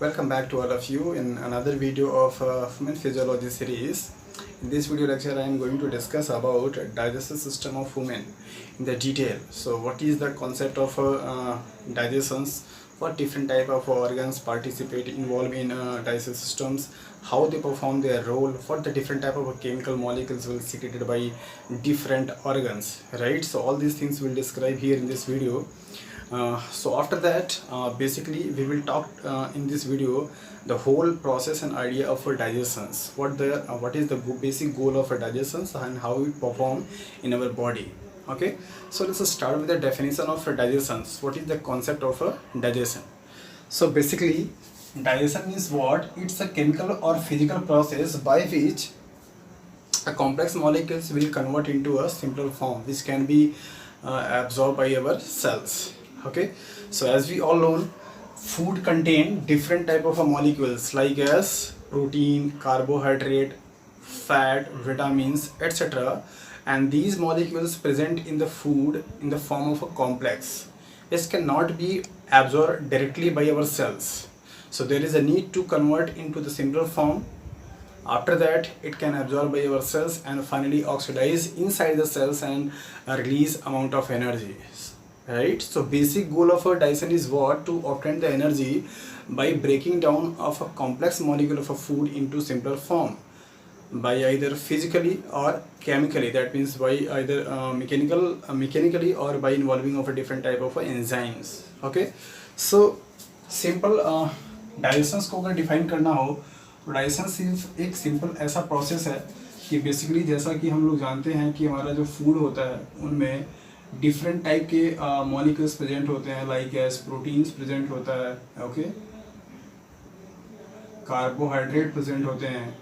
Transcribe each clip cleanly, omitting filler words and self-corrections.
Welcome back to all of you in another video of Human Physiology series. In this video lecture, I am going to discuss about digestive system of human in the detail. So, what is the concept of digestions? What different type of organs participate involved in digestive systems? How they perform their role? What the different type of chemical molecules will secreted by different organs, right? So, all these things will describe here in this video. So after that, basically we will talk in this video the whole process and idea of digestions. What is the basic goal of digestions and how it perform in our body. Okay, so let's start with the definition of digestions. What is the concept of digestion? So basically, digestion means what? It's a chemical or physical process by which a complex molecules will convert into a simpler form, which can be absorbed by our cells. Okay, so as we all know, food contain different type of molecules like as protein, carbohydrate, fat, vitamins, etc. And these molecules present in the food in the form of a complex. This cannot be absorbed directly by our cells. So there is a need to convert into the simpler form. After that, it can absorb by our cells and finally oxidize inside the cells and release amount of energy. Right, so basic goal of a digestion is what? To obtain the energy by breaking down of a complex molecule of a food into simpler form by either physically or chemically. That means by either mechanically or by involving of a different type of enzymes. Okay, so simple digestion को अगर define करना हो तो digestion सिर्फ एक simple ऐसा process है कि बेसिकली जैसा कि हम लोग जानते हैं कि हमारा जो फूड होता है उनमें डिफरेंट टाइप के मॉलिक्यूल्स प्रेजेंट होते हैं लाइक एस प्रोटीन्स प्रेजेंट होता है, ओके, कार्बोहाइड्रेट प्रेजेंट होते हैं,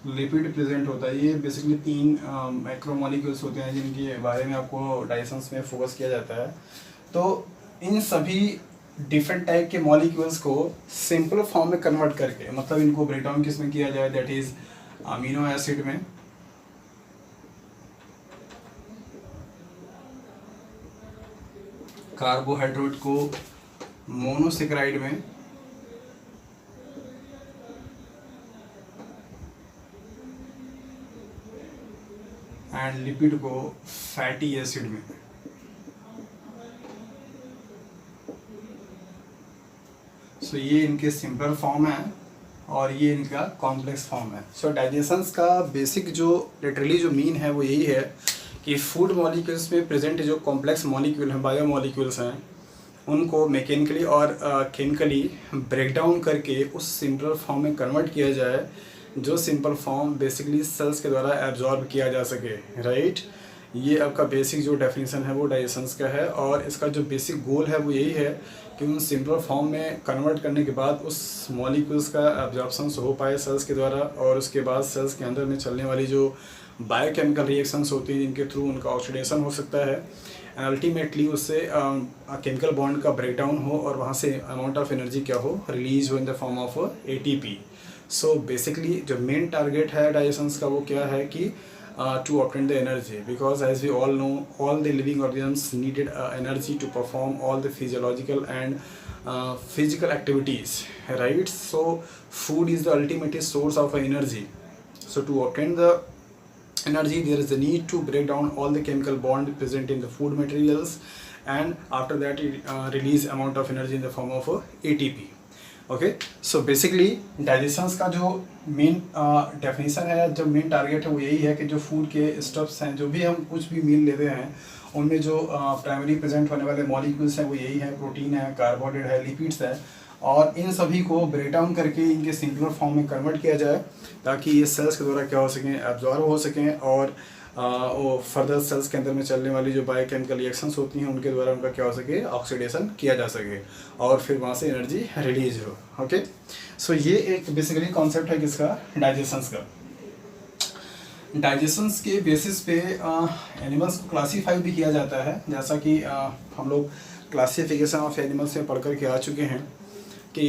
लिपिड प्रेजेंट होता है. ये बेसिकली 3 मैक्रोमोलिक्यूल्स होते हैं जिनके बारे में आपको डाइजेशन में फोकस किया जाता है. तो इन सभी डिफरेंट टाइप के मॉलिक्यूल्स को सिंपल फॉर्म में कन्वर्ट करके, मतलब इनको ब्रेक डाउन किस में किया जाए, दैट इज अमीनो एसिड में, कार्बोहाइड्रेट को मोनोसेकेराइड में, एंड लिपिड को फैटी एसिड में. सो ये इनके सिंपल फॉर्म है और ये इनका कॉम्प्लेक्स फॉर्म है. सो डाइजेशंस का बेसिक जो लिटरली जो मीन है वो यही है कि फूड मॉलिक्यूल्स में प्रेजेंट जो कॉम्प्लेक्स मॉलिक्यूल हैं, बायो मॉलिक्यूल्स हैं, उनको मैकेनिकली और केमिकली ब्रेक डाउन करके उस सिंपल फॉर्म में कन्वर्ट किया जाए जो सिंपल फॉर्म बेसिकली सेल्स के द्वारा एब्जॉर्ब किया जा सके. राइट, ये आपका बेसिक जो डेफिनेशन है वो डाइजेशंस का है और इसका जो बेसिक गोल है वो यही है कि उन सिंपल फॉर्म में कन्वर्ट करने के बाद उस मॉलिक्यूल्स का एब्जॉर्प्शन हो पाए सेल्स के द्वारा और उसके बाद सेल्स के अंदर में चलने वाली जो बायोकेमिकल रिएक्शंस होती हैं जिनके थ्रू उनका ऑक्सीडेशन हो सकता है एंड अल्टीमेटली उससे केमिकल बॉन्ड का ब्रेक डाउन हो और वहाँ से अमाउंट ऑफ एनर्जी क्या हो, रिलीज हो in the form of ATP. So basically जो मेन टारगेट है डाइजेशंस का वो क्या है कि to obtain the energy, because as we all know all the living organisms needed energy to perform all the physiological and physical activities, right? So food is the ultimate source of energy. So to obtain the energy there is the need to break down all the chemical bond present in the food materials and after that it release amount of energy in the form of ATP. Okay, so basically digestions का जो main definition है, जो main target है वो यही है कि जो फूड के स्टफ्स हैं, जो भी हम कुछ भी मील लेते हैं उनमें जो प्राइमरी प्रेजेंट होने वाले मॉलिक्यूल्स हैं वो यही है, प्रोटीन है, कार्बोहाइड्रेट है, लिपिड्स है, और इन सभी को ब्रेक डाउन करके इनके सिंपलर फॉर्म में कन्वर्ट किया जाए ताकि ये सेल्स के द्वारा क्या हो सकें, एब्जॉर्ब हो सकें और वो फर्दर सेल्स के अंदर में चलने वाली जो बायोकेमिकल रिएक्शंस होती हैं उनके द्वारा उनका क्या हो सके, ऑक्सीडेशन किया जा सके और फिर वहाँ से एनर्जी रिलीज हो. ओके, सो ये एक बेसिकली कॉन्सेप्ट है किसका, डाइजेशंस का. डाइजेशंस के बेसिस पे एनिमल्स को क्लासीफाई भी किया जाता है, जैसा कि हम लोग क्लासिफिकेशन ऑफ एनिमल्स में पढ़ कर के आ चुके हैं कि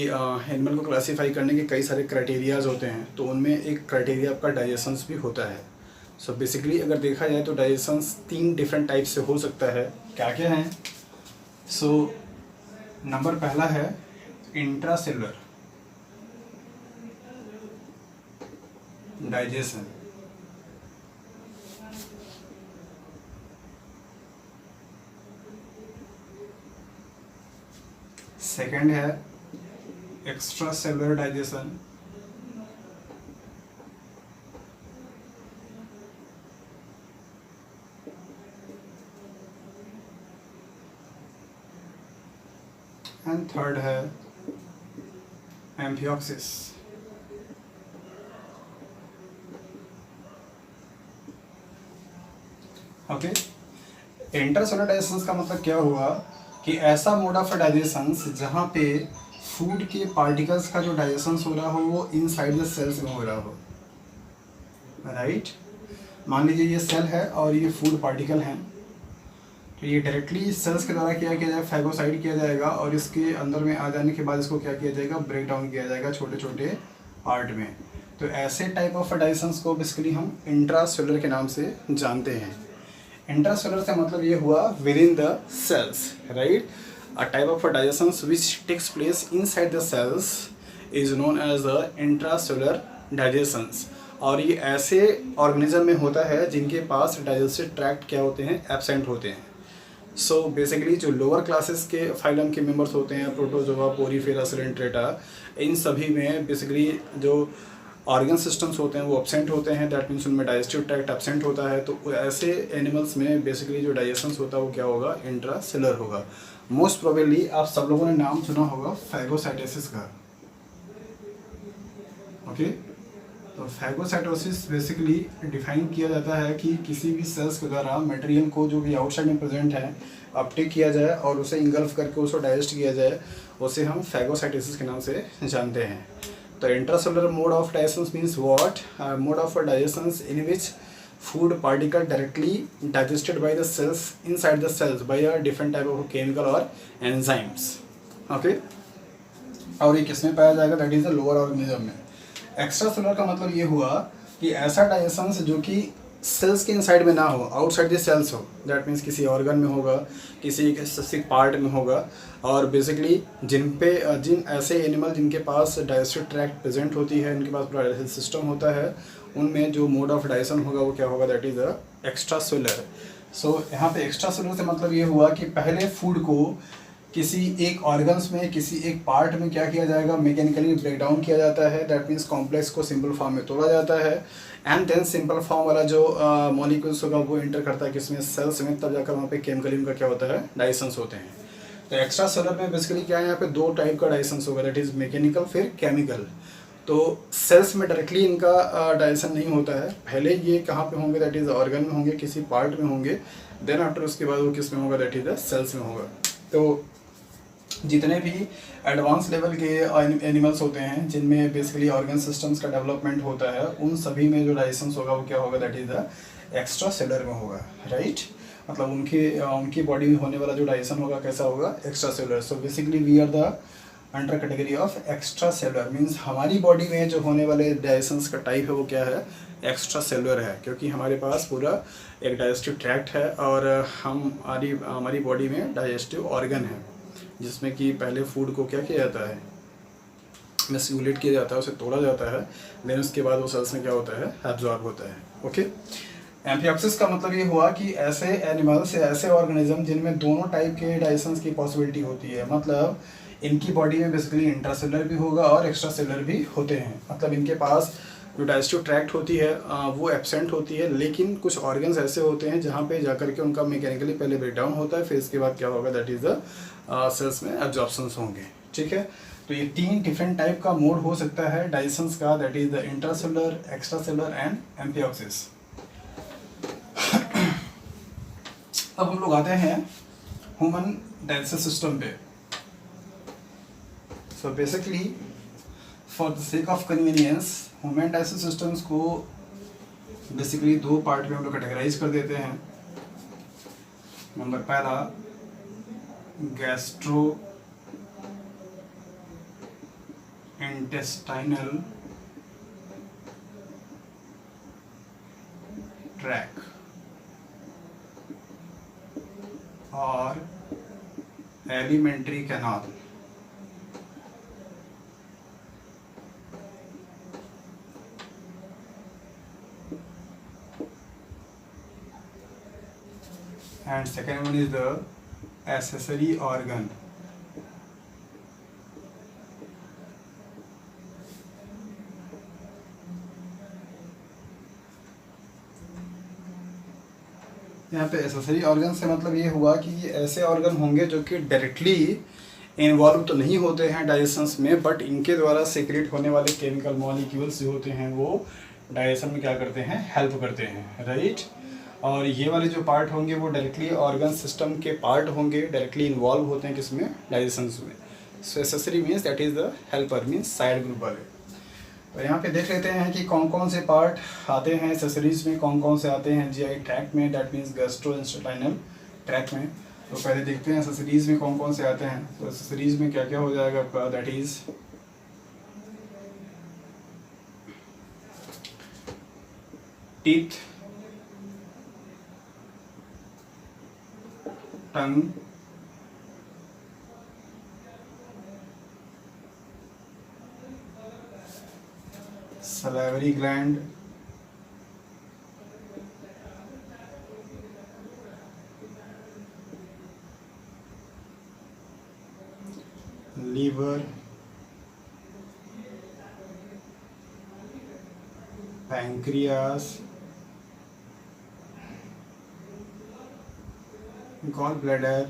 एनिमल को क्लासीफाई करने के कई सारे क्राइटेरियाज होते हैं. तो उनमें एक क्राइटेरिया आपका डाइजेशंस भी होता है. सो बेसिकली अगर देखा जाए तो डाइजेशन 3 डिफरेंट टाइप से हो सकता है। क्या क्या हैं? सो नंबर पहला है इंट्रासेलुलर डाइजेशन। सेकंड है extra cellular digestion. And third है एम्फिऑक्सिस। ओके, इंट्रासेलुलर डाइजेशन का मतलब क्या हुआ कि ऐसा मोड ऑफ डाइजेशन जहाँ पे फूड के पार्टिकल्स का जो डाइजेशन हो रहा हो वो इनसाइड द सेल्स में हो रहा हो, राइट। मान लीजिए ये सेल है और ये फूड पार्टिकल हैं, तो ये डायरेक्टली सेल्स के द्वारा क्या किया जाएगा, फैगोसाइड किया जाएगा और इसके अंदर में आ जाने के बाद इसको क्या किया जाएगा, ब्रेक डाउन किया जाएगा छोटे छोटे पार्ट में। तो ऐसे टाइप ऑफ डाइजेशन को बेसिकली हम इंट्रासेलुलर के नाम से जानते हैं। इंट्रासेलुलर से मतलब ये हुआ within the cells, right. A type of digestion which takes place inside the cells is known as the intracellular digestions. और ये ऐसे ऑर्गेनिज्म में होता है जिनके पास डाइजेस्टिव ट्रैक्ट क्या होते हैं, एब्सेंट होते हैं। सो बेसिकली जो लोअर क्लासेस के फाइलम के मेंबर्स होते हैं, प्रोटोजोआ, पोरीफेरा, सिलेंट्रेटा, इन सभी में बेसिकली जो ऑर्गन सिस्टम्स होते हैं वो एब्सेंट होते हैं। दैट मीन्स उनमें डाइजेस्टिव ट्रैक्ट एब्सेंट होता है। तो ऐसे एनिमल्स में बेसिकली जो डाइजेशन होता है वो क्या होगा, इंट्रासेलुलर होगा। मोस्ट प्रोबेबली आप सब लोगों ने नाम सुना होगा फैगोसाइटोसिस का। ओके, तो फैगोसाइटोसिस बेसिकली डिफाइन किया जाता है कि किसी भी सेल्स के द्वारा मटेरियल को जो भी आउटसाइड में प्रेजेंट है अपटेक किया जाए और उसे इंगल्फ करके उसको डाइजेस्ट किया जाए, उसे हम फैगोसाइटोसिस के नाम से जानते हैं। तो intracellular mode of digestion means what, mode of digestion in which food particle directly digested by the cells inside the cells by a different type of chemical और एंजाइम्स। ओके, और ये किसमें पाया जाएगा, that is the lower organism में। Extra cellular का मतलब ये हुआ कि ऐसा डाइजेशन जो कि सेल्स के इनसाइड में ना हो, आउटसाइड द सेल्स हो। दैट मीन्स किसी ऑर्गन में होगा, किसी एक स्पेसिफिक पार्ट में होगा। और बेसिकली जिन ऐसे एनिमल जिनके पास डाइजेस्टिव ट्रैक्ट प्रेजेंट होती है, उनके पास पूरा डाइजेस्टिव सिस्टम होता है, उनमें जो मोड ऑफ डाइजेशन होगा वो क्या होगा, that is the extra cellular. So यहाँ पे एक्स्ट्रा सेलुलर से मतलब ये हुआ कि पहले फूड को किसी एक ऑर्गन्स में, किसी एक पार्ट में क्या किया जाएगा, मैकेनिकली ब्रेक डाउन किया जाता है। दैट मीन्स कॉम्प्लेक्स को सिंपल फॉर्म में तोड़ा जाता है एंड देन सिंपल फॉर्म वाला जो मॉलिक्यूल्स होगा वो इंटर करता है किसमें, सेल्स में। तब जाकर वहाँ पे केमिकली उनका क्या होता है, डाइजेशंस होते हैं। तो एक्स्ट्रा सेलुलर में बेसिकली क्या है, यहाँ पे 2 टाइप का डाइजेशंस होगा, दैट इज मैकेनिकल फिर केमिकल। तो सेल्स में डायरेक्टली इनका डाइजेशन नहीं होता है। पहले ये कहाँ पे होंगे, दैट इज ऑर्गन में होंगे, किसी पार्ट में होंगे। देन आफ्टर उसके बाद वो किस में होगा, दैट इज द सेल्स में होगा। तो जितने भी एडवांस लेवल के एनिमल्स होते हैं जिनमें बेसिकली ऑर्गन सिस्टम्स का डेवलपमेंट होता है, उन सभी में जो डाइजेशन होगा वो क्या होगा, that is the extra cellular में होगा, राइट। मतलब उनकी बॉडी में होने वाला जो डाइजेशन होगा कैसा होगा, extra cellular. So basically we are the under category of extra cellular. Means हमारी बॉडी में जो होने वाले डाइजेशन का टाइप है वो क्या है, एक्स्ट्रा सेलुलर है, क्योंकि हमारे पास पूरा एक डाइजेस्टिव ट्रैक्ट है और हमारी बॉडी में डाइजेस्टिव ऑर्गन है जिसमें कि पहले फूड को क्या किया जाता है, मैस्कुलेट किया जाता है, उसे तोड़ा जाता है। देन उसके बाद वो सेल्स में क्या होता है, एब्जॉर्ब होता है। ओके, एम्फिऑक्सिस का मतलब ये हुआ कि ऐसे एनिमल्स या ऐसे ऑर्गेनिज्म जिनमें दोनों टाइप के डाइजेशन की पॉसिबिलिटी होती है। मतलब इनकी बॉडी में बेसिकली इंट्रासेलुलर भी होगा और एक्स्ट्रा सेलुलर भी होते हैं। मतलब इनके पास जो डाइजेस्टिव ट्रैक्ट होती है वो एब्सेंट होती है, लेकिन कुछ ऑर्गन्स ऐसे होते हैं जहाँ पे जाकर के उनका मैकेनिकली पहले ब्रेक डाउन होता है, फिर इसके बाद क्या होगा, दैट इज द सेल्स में एब्जॉर्प्शंस होंगे। ठीक है, तो ये 3 डिफरेंट टाइप का मोड हो सकता है डाइजेशन का, that is the intracellular, extra cellular and amphioxus. अब हम लोग आते हैं ह्यूमन डाइजेस्टिव सिस्टम पे। So basically for the sake of convenience human digestive systems को बेसिकली 2 पार्ट में हम लोग कैटेगराइज कर देते हैं। नंबर पहला गैस्ट्रो इंटेस्टाइनल और alimentary canal. And second one is the accessory organ. यहाँ पे एसेसरी ऑर्गन से मतलब ये हुआ कि ये ऐसे ऑर्गन होंगे जो कि डायरेक्टली इन्वॉल्व तो नहीं होते हैं डाइजेशंस में, बट इनके द्वारा सेक्रेट होने वाले केमिकल मॉलिक्यूल्स जो होते हैं वो डाइजेशन में क्या करते हैं, हेल्प करते हैं, राइट। और ये वाले जो पार्ट होंगे वो डायरेक्टली ऑर्गन सिस्टम के पार्ट होंगे, डायरेक्टली इन्वॉल्व होते हैं किसमें, डाइजेशंस में। So accessory means that is the helper, means side group वाले। और यहाँ पे देख लेते हैं कि कौन कौन से पार्ट आते हैं एसेसरीज में, कौन कौन से आते हैं जीआई ट्रैक्ट में, दैट मीन्स गैस्ट्रोइंटेस्टाइनल ट्रैक्ट में। तो पहले देखते हैं एसेसरीज में कौन कौन से आते हैं। तो एसेसरीज में क्या क्या हो जाएगा आपका, that is teeth, tongue, salivary gland, liver, pancreas, gallbladder,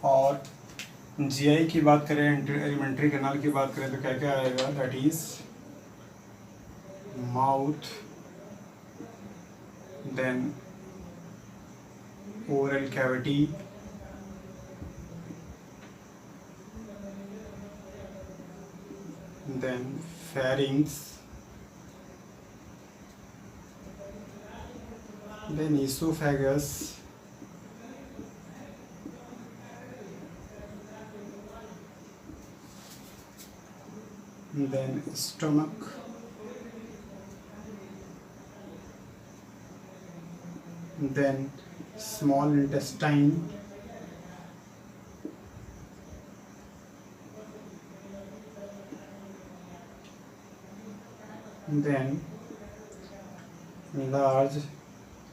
और जीआई की बात करें, एलिमेंट्री कैनाल की बात करें तो क्या क्या आएगा, that is mouth, then oral cavity, then pharynx, then esophagus, then stomach, then small intestine, then large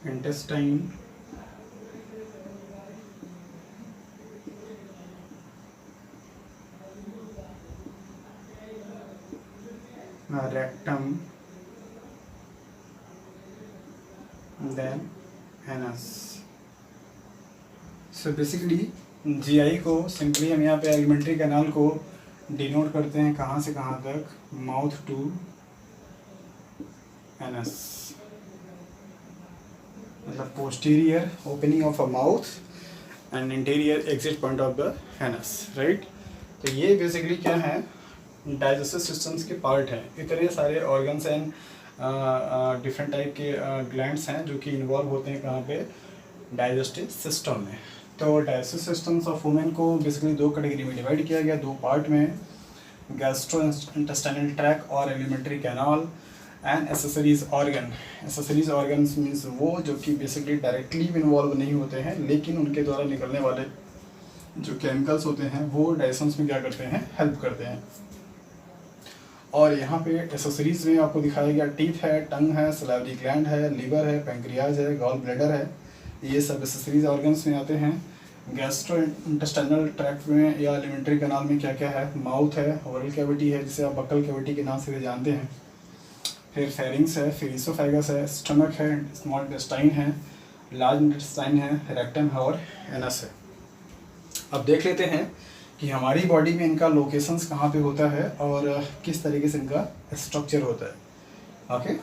intestine, rectum, then anus। So basically GI को सिंपली हम यहाँ पे एलिमेंट्री कैनाल को डिनोट करते हैं कहाँ से कहाँ तक, माउथ टू एनस, मतलब posterior opening of a mouth and interior exit point of the anus, right. तो ये बेसिकली क्या है, डाइजेस्टिव सिस्टम्स के पार्ट हैं। इतने सारे ऑर्गन्स एंड डिफरेंट टाइप के ग्लैंड्स हैं जो कि इन्वॉल्व होते हैं कहाँ पे, डाइजेस्टिव सिस्टम में। तो डाइजेस्टिव सिस्टम्स ऑफ वुमेन को बेसिकली दो कैटेगरी में डिवाइड किया गया, दो पार्ट में, गैस्ट्रोइंटेस्टाइनल ट्रैक्ट और alimentary canal and accessories organ. Accessories organs means वो जो कि बेसिकली डायरेक्टली इन्वॉल्व नहीं होते हैं, लेकिन उनके द्वारा निकलने वाले जो केमिकल्स होते हैं वो डाइजेशंस में क्या करते हैं, हेल्प करते हैं। और यहाँ पे एसेसरीज में आपको दिखाया गया टीथ है, टंग है, सलाइवरी ग्लैंड है, लीवर है, पैंक्रियाज है, गॉल ब्लैडर है, ये सब एसेसरीज ऑर्गन्स में आते हैं। गैस्ट्रोइंटेस्टाइनल ट्रैक्ट में या एलिमेंट्री कैनाल में क्या क्या है, माउथ है, ओरल कैविटी है जिसे आप बक्कल कैविटी के नाम से भी जानते हैं, फिर फेरिंग्स है, फिर इसोफेगस है, स्टमक है, स्मॉल इंटेस्टाइन है, लार्ज इंटेस्टाइन है, रेक्टम है और एनस है। अब देख लेते हैं कि हमारी बॉडी में इनका लोकेशंस कहाँ पे होता है और किस तरीके से इनका स्ट्रक्चर होता है, okay.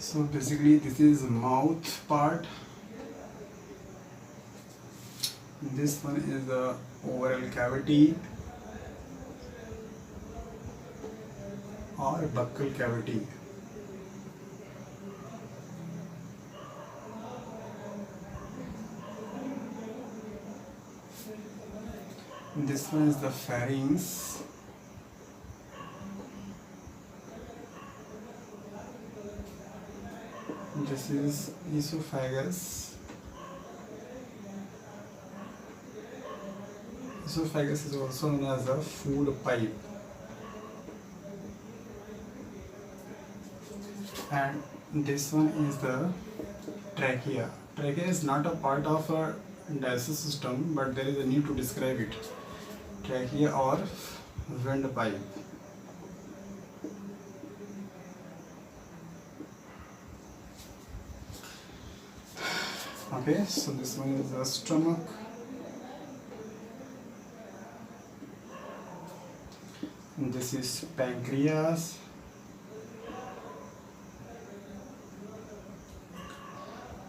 So basically this is mouth part. This one is the oral cavity or buccal cavity. This one is the pharynx. This is esophagus. Esophagus is also known as a food pipe. And this one is the trachea. Trachea is not a part of a digestive system, but there is a need to describe it. Trachea or windpipe. Okay, so this one is the stomach. And this is pancreas.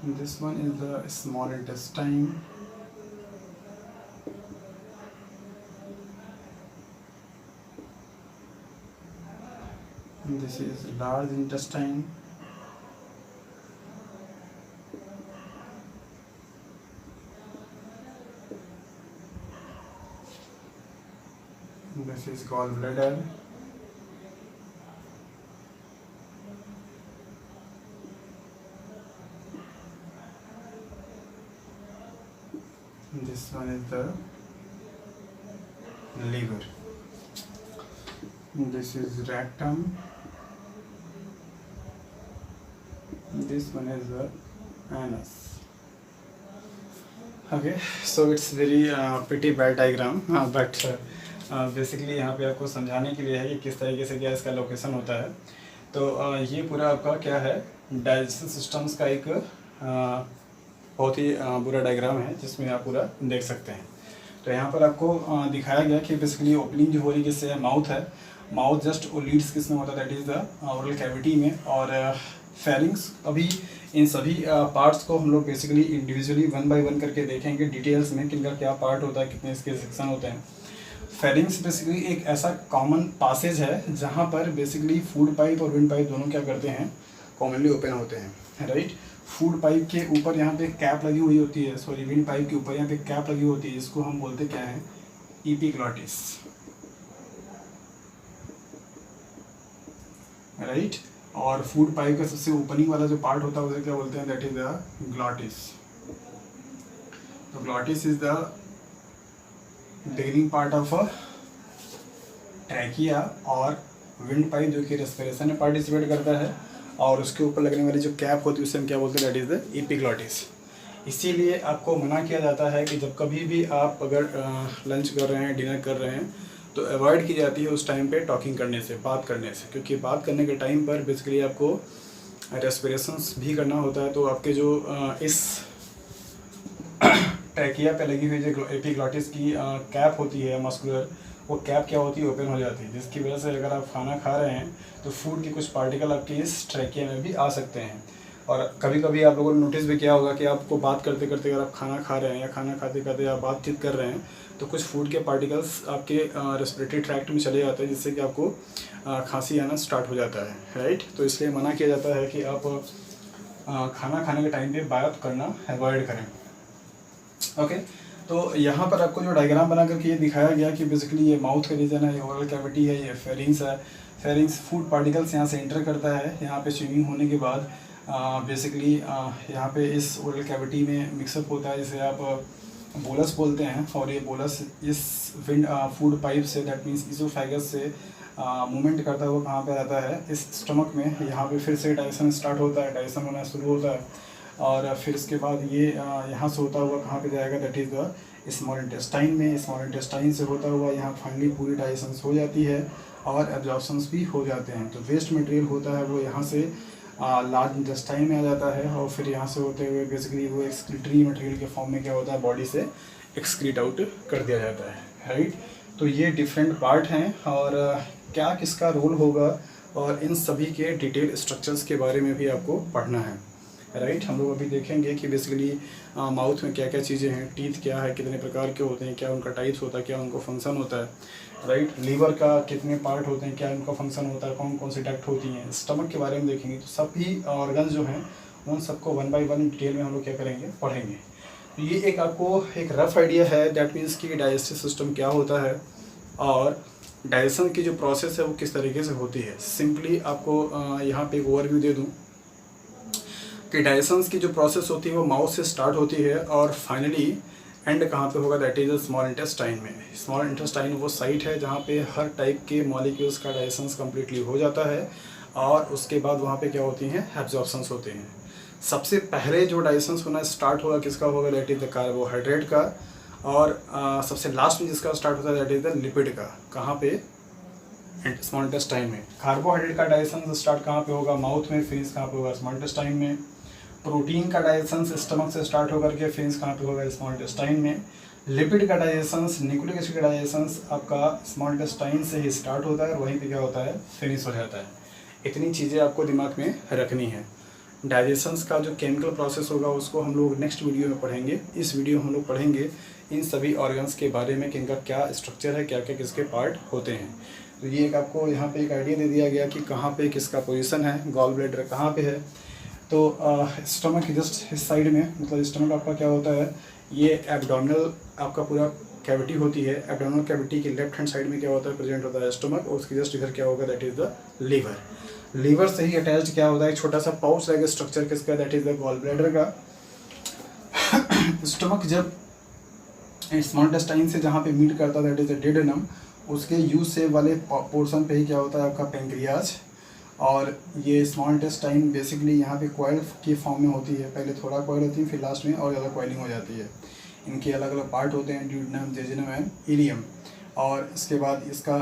And this one is the small intestine. And this is large intestine. And this is gallbladder. And this one is the liver. And this is rectum. This one is the anus. Okay, so it's very pretty bad diagram, but basically यहाँ पे आपको समझाने के लिए है कि किस तरीके से क्या इसका लोकेशन होता है। तो ये पूरा आपका क्या है, डाइजेस्टिव सिस्टम्स का एक बहुत ही बुरा डायग्राम है जिसमें आप पूरा देख सकते हैं। तो यहाँ पर आपको दिखाया गया कि बेसिकली ओपनिंग जो हो रही किससे है, माउथ है। माउथ जस्ट वो लीड्स किस में होता है, that is the oral cavity में। और फेरिंग्स, अभी इन सभी पार्ट्स को हम लोग basically individually one by one करके देखेंगे डिटेल्स में, किनका क्या पार्ट होता है, कितने इसके सेक्शन होते हैं। फेरिंग्स बेसिकली एक ऐसा कॉमन पासेज है जहाँ पर बेसिकली फूड पाइप और विंड पाइप दोनों क्या करते हैं, कॉमनली ओपन होते हैं, राइट। फूड पाइप के ऊपर यहाँ पे कैप लगी हुई होती है, सॉरी विंड पाइप के ऊपर यहाँ पे कैप लगी होती है, जिसको हम बोलते क्या है, एपिग्लॉटिस, राइट। और फूड पाइप का सबसे ओपनिंग वाला जो पार्ट होता है उसे क्या बोलते हैं, दैट इज द ग्लॉटिस। तो glottis is the beginning part of trachea और विंड पाइप जो कि रेस्पिरेशन में पार्टिसिपेट करता है, और उसके ऊपर लगने वाली जो कैप होती है उसे हम क्या बोलते हैं, दैट इज द एपिग्लॉटिस। इसीलिए आपको मना किया जाता है कि जब कभी भी आप अगर लंच कर रहे हैं, डिनर कर रहे हैं, तो अवॉइड की जाती है उस टाइम पे टॉकिंग करने से, बात करने से, क्योंकि बात करने के टाइम पर बेसिकली आपको रेस्पिरेशंस भी करना होता है। तो आपके जो इस ट्रैकिया पे लगी हुई जो एपिग्लॉटिस की कैप होती है मस्कुलर, वो कैप क्या होती है, ओपन हो जाती है, जिसकी वजह से अगर आप खाना खा रहे हैं तो फूड के कुछ पार्टिकल आपके इस ट्रैकिया में भी आ सकते हैं। और कभी कभी आप लोगों ने नोटिस भी किया होगा कि आपको बात करते करते अगर आप खाना खा रहे हैं या खाना खाते खाते आप बातचीत कर रहे हैं तो कुछ फूड के पार्टिकल्स आपके रेस्पिरेटरी ट्रैक्ट में चले जाते हैं, जिससे कि आपको खांसी आना स्टार्ट हो जाता है, राइट। तो इसलिए मना किया जाता है कि आप खाना खाने के टाइम पे बात करना अवॉइड करें। ओके, तो यहाँ पर आपको जो डायग्राम बना करके ये दिखाया गया कि बेसिकली ये माउथ का रीजन है, ये ओरल कैविटी है, ये फेरिंग्स है। फेरिंग्स फूड पार्टिकल्स यहाँ से एंटर करता है, यहाँ पे स्विमिंग होने के बाद बेसिकली यहाँ पे इस ओरल कैविटी में मिक्सअप होता है, जिसे आप बोलस बोलते हैं। और ये बोलस इस विंड फूड पाइप से, दैट मीन्स इसोफेगस से मूवमेंट करता हुआ कहाँ पे रहता है, इस स्टमक में। यहाँ पे फिर से डाइजेशन स्टार्ट होता है, डाइजेशन होना शुरू होता है, और फिर इसके बाद ये यहाँ से होता हुआ कहाँ पे जाएगा, that is the small intestine में। स्मॉल इंटेस्टाइन से होता हुआ यहाँ फाइनली पूरी डाइजेशन हो जाती है और एब्जॉर्प्शंस भी हो जाते हैं। तो वेस्ट मटेरियल होता है वो यहाँ से लार्ज इंटेस्टाइन में आ जाता है, और फिर यहाँ से होते हुए बेसिकली वो एक्सक्रीटरी मटेरियल के फॉर्म में क्या होता है, बॉडी से एक्सक्रीट आउट कर दिया जाता है, राइट। तो ये डिफरेंट पार्ट हैं, और क्या किसका रोल होगा और इन सभी के डिटेल स्ट्रक्चर्स के बारे में भी आपको पढ़ना है, राइट। हम लोग अभी देखेंगे कि बेसिकली माउथ में क्या क्या चीज़ें हैं, टीथ क्या है, कितने प्रकार के होते हैं, क्या उनका टाइप्स होता है, क्या उनका फंक्शन होता है, राइट। लीवर का कितने पार्ट होते हैं, क्या उनका फंक्शन होता है, कौन कौन सी डक्ट होती हैं, स्टमक के बारे में देखेंगे। तो सभी ऑर्गन्स जो हैं उन सबको 1 बाय 1 डिटेल में हम लोग क्या करेंगे, पढ़ेंगे। तो ये एक आपको एक रफ आइडिया है, दैट मीन्स कि डाइजेस्टिव सिस्टम क्या होता है और डाइजेशन की जो प्रोसेस है वो किस तरीके से होती है। सिंपली आपको यहाँ पे एक ओवरव्यू दे दूँ कि डाइजेशन की जो प्रोसेस होती है वो माउथ से स्टार्ट होती है और फाइनली एंड कहाँ पे होगा, दैट इज स्मॉल इंटेस्टाइन में। स्मॉल इंटेस्टाइन वो साइट है जहाँ पे हर टाइप के मॉलिक्यूल्स का डाइजेशन कम्प्लीटली हो जाता है और उसके बाद वहाँ पे क्या होती हैं, एब्जॉर्प्शंस होते हैं। सबसे पहले जो डाइजेशन होना स्टार्ट होगा किसका होगा, दैट इज द कार्बोहाइड्रेट का, और सबसे लास्ट में जिसका स्टार्ट होता है दैट इज द लिपिड का। कहाँ पे, स्मॉल इंटेस्टाइन में। कार्बोहाइड्रेट का डाइजेशन स्टार्ट कहाँ पे होगा, माउथ में, फिनिश कहाँ पे होगा, स्मॉल इंटेस्टाइन में। प्रोटीन का डाइजेशन स्टमक से स्टार्ट होकर के फिनिश कहाँ पे होगा, स्मॉल इंटेस्टाइन में। लिपिड का डाइजेशन, न्यूक्लिक एसिड का डाइजेशन आपका स्मॉल इंटेस्टाइन से ही स्टार्ट होता है और वहीं पे क्या होता है, फिनिश हो जाता है। इतनी चीज़ें आपको दिमाग में रखनी है। डाइजेशन का जो केमिकल प्रोसेस होगा उसको हम लोग नेक्स्ट वीडियो में पढ़ेंगे। इस वीडियो में हम लोग पढ़ेंगे इन सभी ऑर्गन्स के बारे में कि इनका क्या स्ट्रक्चर है, क्या क्या किसके पार्ट होते हैं। तो ये एक आपको यहाँ पे एक आइडिया दे दिया गया कि कहाँ पे किसका पोजीशन है, गॉल ब्लैडर कहाँ पे है। तो स्टमक की जस्ट इस साइड में, मतलब स्टमक आपका क्या होता है, ये एब्डोमिनल आपका पूरा कैविटी होती है। एब्डोमिनल कैविटी के लेफ्ट हैंड साइड में क्या होता है, प्रेजेंट होता है स्टमक, और उसकी जस्ट इधर क्या होगा, that is the liver. Liver से ही अटैच्ड क्या होता है, एक छोटा सा पाउच लाइक स्ट्रक्चर किसका, that is the gall bladder का। स्टमक जब स्मॉल इंटेस्टाइन से जहाँ पे मीट करता है दैट इज द डेडेनम, उसके यू शेप वाले पोर्शन पे ही क्या होता है आपका पेंक्रियाज। और ये स्मॉल इंटेस्टाइन बेसिकली यहाँ पे कॉइल की फॉर्म में होती है, पहले थोड़ा कॉइल होती है फिर लास्ट में और ज़्यादा कॉइलिंग हो जाती है। इनके अलग अलग पार्ट होते हैं, ड्यूडेनम, जेजुनम एंड इलियम। और इसके बाद इसका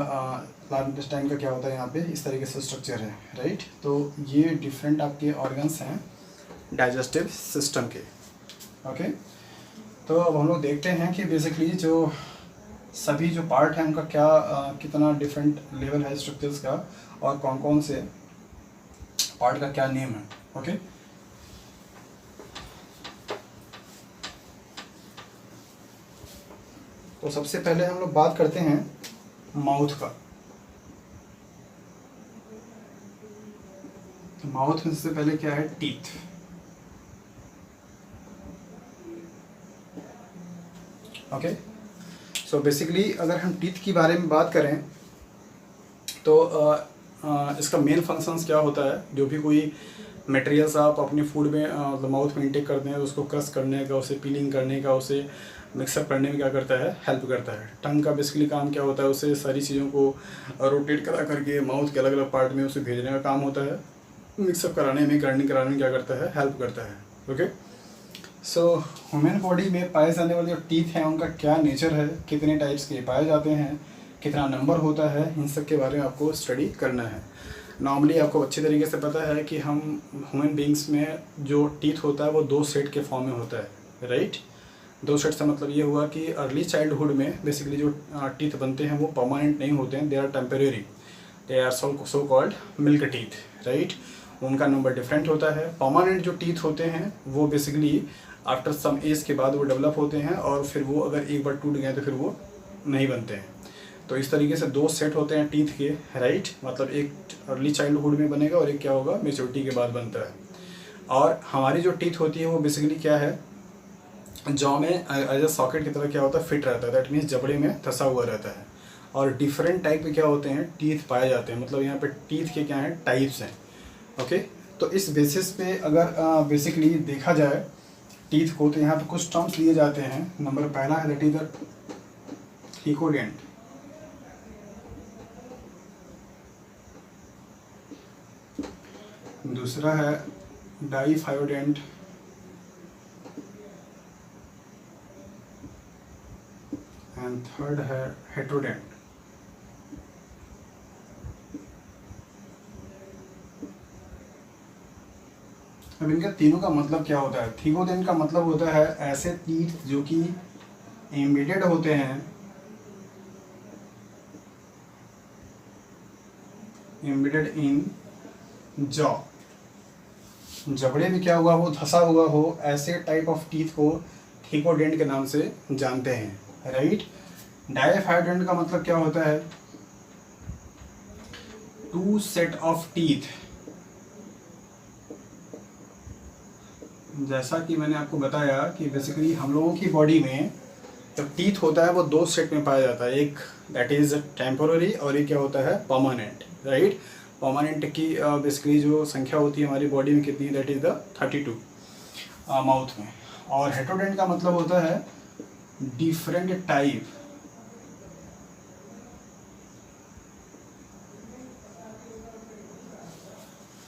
लार्ज इंटेस्टाइन का क्या होता है, यहाँ पे इस तरीके से स्ट्रक्चर है, राइट। तो ये डिफरेंट आपके ऑर्गन्स हैं डाइजेस्टिव सिस्टम के, ओके। तो अब हम लोग देखते हैं कि बेसिकली जो सभी जो पार्ट हैं उनका क्या कितना डिफरेंट लेवल है स्ट्रक्चर्स का और कौन कौन से पार्ट का क्या नेम है, ओके। तो सबसे पहले हम लोग बात करते हैं माउथ का। तो माउथ में सबसे पहले क्या है, टीथ, ओके। सो बेसिकली अगर हम टीथ के बारे में बात करें तो इसका मेन फंक्शंस क्या होता है, जो भी कोई मटेरियल्स आप अपने फूड में माउथ में इंटेक करते हैं तो उसको क्रश करने का, उसे पीलिंग करने का, उसे मिक्सअप करने में क्या करता है, हेल्प करता है। टंग का बेसिकली काम क्या होता है, उसे सारी चीज़ों को रोटेट करा करके माउथ के अलग अलग पार्ट में उसे भेजने का काम होता है। मिक्सअप कराने में, गार्निंग कराने में क्या करता है, हेल्प करता है, ओके। सो ह्यूमन बॉडी में पाए जाने वाले जो टीथ हैं उनका क्या नेचर है, कितने टाइप्स के पाए जाते हैं, कितना नंबर होता है, इन सब के बारे में आपको स्टडी करना है। नॉर्मली आपको अच्छे तरीके से पता है कि हम ह्यूमन बींग्स में जो टीथ होता है वो 2 सेट के फॉर्म में होता है, राइट। 2 सेट का मतलब ये हुआ कि अर्ली चाइल्डहुड में बेसिकली जो टीथ बनते हैं वो परमानेंट नहीं होते हैं, they are temporary, they are so called milk teeth, right. उनका नंबर डिफरेंट होता है। परमानेंट जो टीथ होते हैं वो बेसिकली आफ्टर सम एज के बाद वो डेवलप होते हैं और फिर वो अगर एक बार टूट गए तो फिर वो नहीं बनते हैं। तो इस तरीके से 2 सेट होते हैं टीथ के, राइट। मतलब एक अर्ली चाइल्डहुड में बनेगा और एक क्या होगा, मेच्योरिटी के बाद बनता है। और हमारी जो टीथ होती है वो बेसिकली क्या है, जॉ में एज ए सॉकेट की तरह क्या होता है, फिट रहता है, दैट मीन्स जबड़े में धंसा हुआ रहता है। और डिफरेंट टाइप के क्या होते हैं, टीथ पाए जाते हैं। मतलब यहाँ पे टीथ के क्या हैं, टाइप्स हैं, ओके। तो इस बेसिस पे अगर बेसिकली देखा जाए टीथ को, तो यहाँ पे कुछ टर्म्स लिए जाते हैं। नंबर पहला है दैट इज द थीकोडेंट, दूसरा है डाइफायोडेंट, एंड थर्ड है हेट्रोडेंट। अब इनका तीनों का मतलब क्या होता है। थीकोडेंट का मतलब होता है ऐसे टीथ जो कि एम्बेडेड होते हैं एम्बेडेड इन जॉ, जबड़े में क्या हुआ हो, धंसा हुआ हो, ऐसे टाइप ऑफ टीथ को थीकोडेंट के नाम से जानते हैं, राइट। डायफाइडेंट का मतलब क्या होता है, टू सेट ऑफ टीथ, जैसा कि मैंने आपको बताया कि बेसिकली हम लोगों की बॉडी में जब टीथ होता है वो दो सेट में पाया जाता है, एक दैट इज टेम्पोररी और एक क्या होता है परमानेंट, राइट। परमानेंट की बेसिकली जो संख्या होती है हमारी बॉडी में कितनी है, दैट इज द 32 माउथ में। और हेटेरोडेंट का मतलब होता है डिफरेंट टाइप,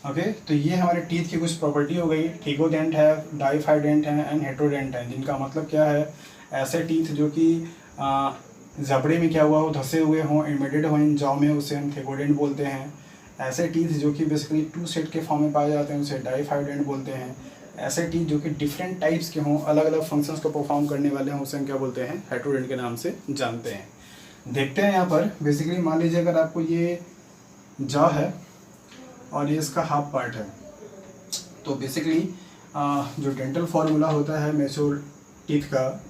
ओके। तो ये हमारे टीथ की कुछ प्रॉपर्टी हो गई, थीकोडेंट है, डाइफाइडेंट है एंड हेटेरोडेंट है, जिनका मतलब क्या है, ऐसे टीथ जो कि जबड़े में क्या हुआ हो, धंसे हुए हों, एम्बेडेड हो इन जॉ में, उसे हम थीकोडेंट बोलते हैं। ऐसे टीथ जो कि बेसिकली टू सेट के फॉर्म में पाए जाते हैं उसे डाइफाइडेंट बोलते हैं। ऐसे टीथ जो कि डिफरेंट टाइप्स के हों, अलग अलग फंक्शंस को परफॉर्म करने वाले हों, उसे हम क्या बोलते हैं, हेटेरोडेंट के नाम से जानते हैं। देखते हैं यहाँ पर बेसिकली, मान लीजिए अगर आपको ये जॉ है और ये इसका हाफ पार्ट है, तो बेसिकली जो डेंटल फॉर्मूला होता है मैच्योर टीथ का,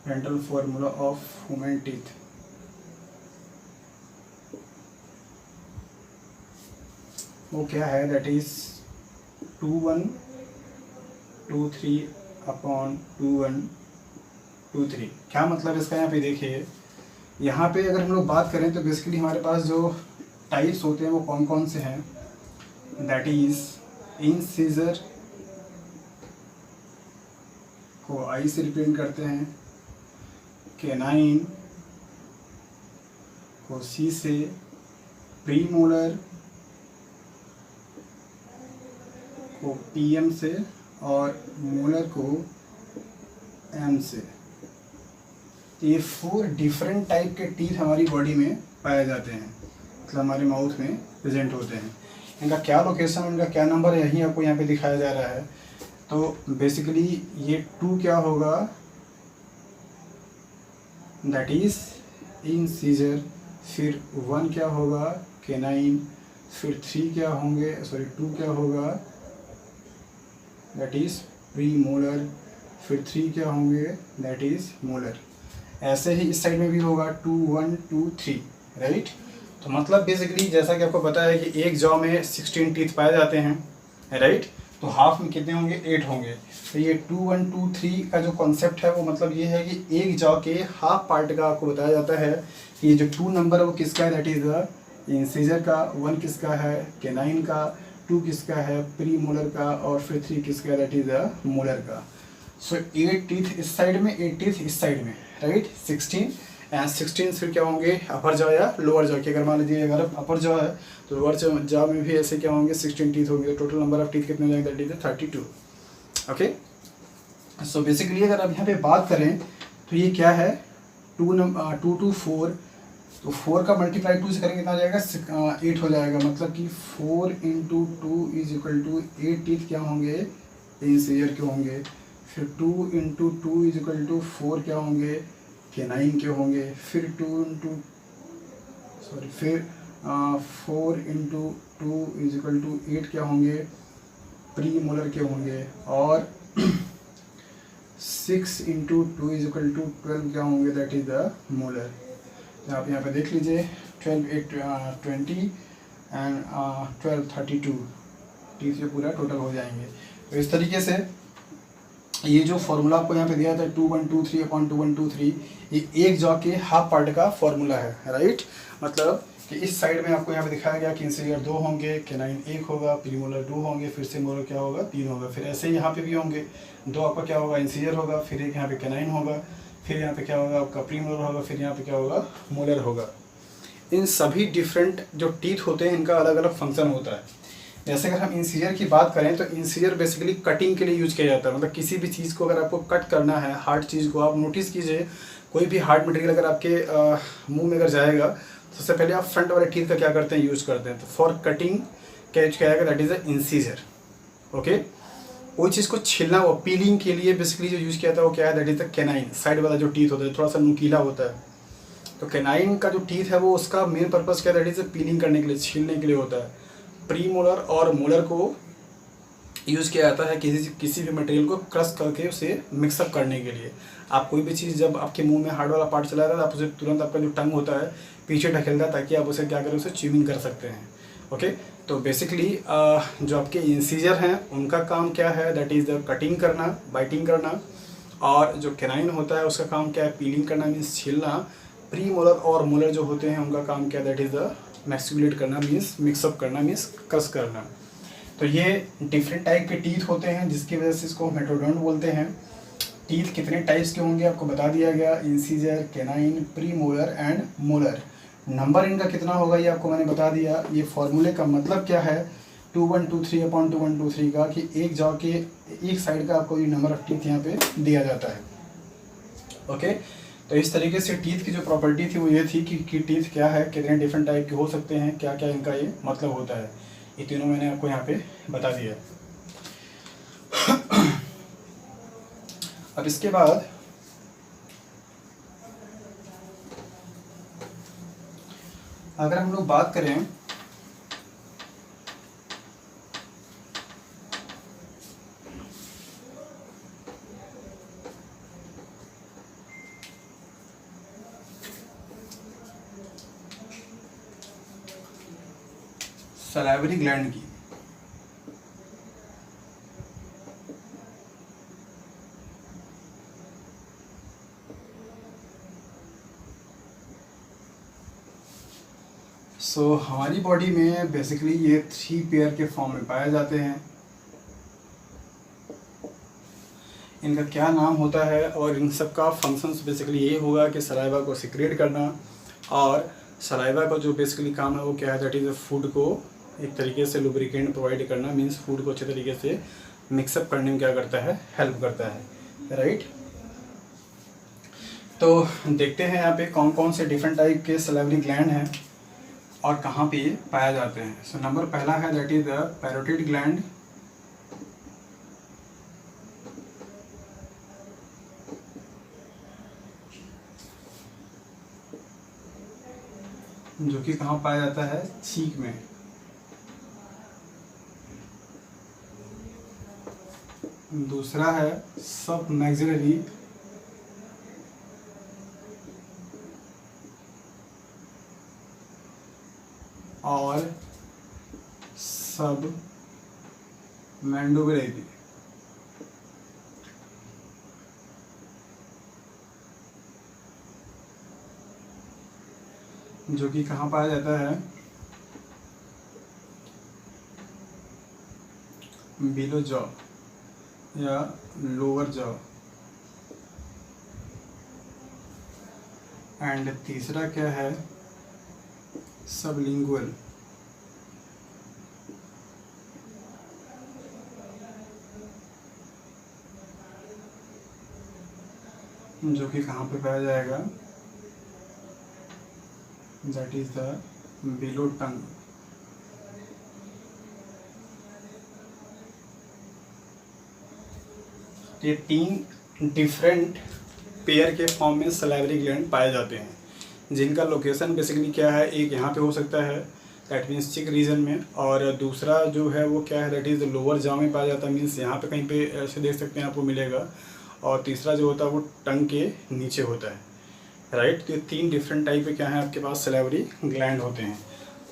dental formula of human teeth, वो क्या है, दैट इज 2123 अपॉन 2123। क्या मतलब इसका, यहाँ पे देखिए, यहाँ पे अगर हम लोग बात करें तो बेसिकली हमारे पास जो टाइप्स होते हैं वो कौन कौन से हैं, दैट इज इंसिजर को आई से रिप्रेजेंट करते हैं, कैनाइन को सी से, प्रीमोलर को पीएम से और मोलर को एम से। ये 4 डिफरेंट टाइप के टीथ हमारी बॉडी में पाए जाते हैं, मतलब हमारे माउथ में प्रेजेंट होते हैं। इनका क्या लोकेशन, इनका क्या नंबर है, यही आपको यहाँ पे दिखाया जा रहा है। तो बेसिकली ये 2 क्या होगा, दैट इज इंसीजर, फिर 1 क्या होगा, कैनाइन, फिर 3 क्या होंगे, सॉरी 2 क्या होगा, दैट इज प्री मोलर, फिर 3 क्या होंगे, दैट इज मोलर। ऐसे ही इस साइड में भी होगा 2 1 2 3, राइट। तो मतलब बेसिकली जैसा कि आपको पता है कि एक जॉ में 16 टीथ पाए जाते हैं, राइट। तो हाफ में कितने होंगे, 8 होंगे। तो ये 2 1 2 3 का जो कॉन्सेप्ट है वो मतलब ये है कि एक जॉ के हाफ पार्ट का आपको बताया जाता है कि ये जो 2 नंबर है वो किसका है, दैट इज द इंसीजर का, 1 किसका है, कैनाइन का, 2 किसका है, प्री मोलर का, और फिर 3 किसका है, दैट इज द मोलर का। सो 8 टीथ इस साइड में, 8 टीथ इस साइड में, राइट। 16 एंड 16 फिर क्या होंगे, अपर जॉ या लोअर जॉ की। अगर मान लीजिए अगर अपर जॉ है तो लोअर जॉ में भी ऐसे क्या होंगे, 16 टीथ होंगे। टोटल नंबर ऑफ टीथ कितने हो जाएंगे, that is 32, okay. So basically अगर आप यहाँ पे बात करें तो ये क्या है, 2 2 4, तो 4 का मल्टीप्लाई 2 से करेंगे कितना आ जाएगा, 8 हो जाएगा। मतलब कि 4 × 2 = 8 टीथ क्या होंगे, इंसीजर के होंगे। फिर 2 × 2 = 4 क्या होंगे, कैनाइन के होंगे। फिर 4 × 2 = 8 क्या होंगे, प्री मोलर के होंगे। और 6 × 2 = 12 क्या होंगे, दैट इज द मोलर। तो आप यहाँ पे देख लीजिए 12 8 20 एंड 12 32 टीथ ये पूरा टोटल हो जाएंगे। तो इस तरीके से ये जो फॉर्मूला आपको यहाँ पे दिया था 2 1 2 3 अपॉन 2 1 2 3, ये एक जॉ के हाफ पार्ट का फॉर्मूला है, राइट। मतलब कि इस साइड में आपको यहाँ पे दिखाया गया कि इंसीजर 2 होंगे, कैनाइन 1 होगा, प्रीमोलर 2 होंगे, फिर से मोलर क्या होगा, 3 होगा। फिर ऐसे ही यहाँ पे भी होंगे, 2 आपका क्या होगा, इंसीजर होगा, फिर एक यहाँ पे कैनाइन होगा, फिर यहाँ पे क्या होगा आपका प्रीमोलर होगा, फिर यहाँ पे क्या होगा, मोलर होगा। इन सभी डिफरेंट जो टीथ होते हैं इनका अलग अलग फंक्शन होता है। जैसे अगर हम इंसीजर की बात करें तो इंसीजर बेसिकली कटिंग के लिए यूज किया जाता है। मतलब किसी भी चीज़ को अगर आपको कट करना है, हार्ड चीज़ को, आप नोटिस कीजिए कोई भी हार्ड मटेरियल अगर आपके मुंह में अगर जाएगा तो सबसे पहले आप फ्रंट वाले टीथ का क्या करते हैं, यूज करते हैं। तो फॉर कटिंग क्या यूज किया जाएगा, that is a incisor, okay. वो चीज़ को छीलना, वो पीलिंग के लिए बेसिकली जो यूज़ किया था वो क्या है, that is the canine, side वाला जो टीथ होता है थोड़ा सा नुकीला होता है। तो कैनाइन का जो टीथ है वो उसका मेन पर्पज़ क्या है, दैट इज़ पीलिंग करने के लिए, छीलने के लिए होता है। प्री मोलर और मोलर को यूज़ किया जाता है किसी भी मटेरियल को क्रश करके उसे मिक्सअप करने के लिए। आप कोई भी चीज़ जब आपके मुंह में हार्ड वाला पार्ट चला जाता है आप उसे तुरंत, आपका जो टंग होता है पीछे ढकेलता है ताकि आप उसे क्या करें, उसे च्यूइंग कर सकते हैं। ओके, तो बेसिकली जो आपके इंसीजर हैं उनका काम क्या है, दैट इज़ द कटिंग करना, बाइटिंग करना। और जो कैनाइन होता है उसका काम क्या है, पीलिंग करना, मीन्स छीलना। प्री मोलर और मोलर जो होते हैं उनका काम क्या है, दैट इज़ द मैक्सिकुलेट करना, मीन्स मिक्सअप करना, मीन्स क्रश करना। तो ये डिफरेंट टाइप के टीथ होते हैं जिसकी वजह से इसको मेट्रोडोंट बोलते हैं। टीथ कितने टाइप्स के होंगे आपको बता दिया गया, incisor, canine, pre molar and molar. Number इनका कितना होगा ये आपको मैंने बता दिया। ये फॉर्मूले का मतलब क्या है, 2123/2123 का, कि एक जॉ के एक साइड का आपको ये नंबर ऑफ टीथ यहाँ पे दिया जाता है। ओके, तो इस तरीके से टीथ की जो प्रॉपर्टी थी वो ये थी कि टीथ क्या है, कितने डिफरेंट टाइप के हो सकते हैं, क्या क्या इनका ये मतलब होता है, ये तीनों मैंने आपको यहाँ पे बता दिया। अब इसके बाद अगर हम लोग बात करें सलाइवरी ग्लैंड की, सो हमारी बॉडी में बेसिकली ये 3 पेयर के फॉर्म में पाए जाते हैं। इनका क्या नाम होता है और इन सब का फंक्शंस बेसिकली ये होगा कि सलाइवा को सिक्रेट करना, और सलाइवा का जो बेसिकली काम है वो क्या है, दैट इज़ फूड को एक तरीके से लुब्रिकेंट प्रोवाइड करना, मीन्स फूड को अच्छे तरीके से मिक्सअप करने में क्या करता है, हेल्प करता है, राइट। तो देखते हैं यहाँ पे कौन कौन से डिफरेंट टाइप के सलाइवरी ग्लैंड हैं और कहाँ पे ये पाया जाते हैं। सो नंबर पहला है that is the parotid gland, जो कि कहाँ पाया जाता है, चीक में। दूसरा है सब मैक्सिलरी, और सब मैंडिबुलरी। जो कि कहाँ पाया जाता है, बिलो जॉ या लोअर जॉ। एंड तीसरा क्या है, सबलिंगुअल, जो कि कहाँ पे पाया जाएगा, दैट इज द बिलो टंग। ये 3 डिफरेंट पेयर के फॉर्म में सलाइवरी ग्लैंड पाए जाते हैं, जिनका लोकेशन बेसिकली क्या है, एक यहाँ पे हो सकता है, दैट मीन्स चिक रीजन में, और दूसरा जो है वो क्या है, दैट इज़ लोअर जॉ में पाया जाता है, मीन्स यहाँ पे कहीं पे ऐसे देख सकते हैं आपको मिलेगा, और तीसरा जो होता है वो टंग के नीचे होता है, राइट। तो ये 3 डिफरेंट टाइप के क्या है आपके पास, सलाइवरी ग्लैंड होते हैं।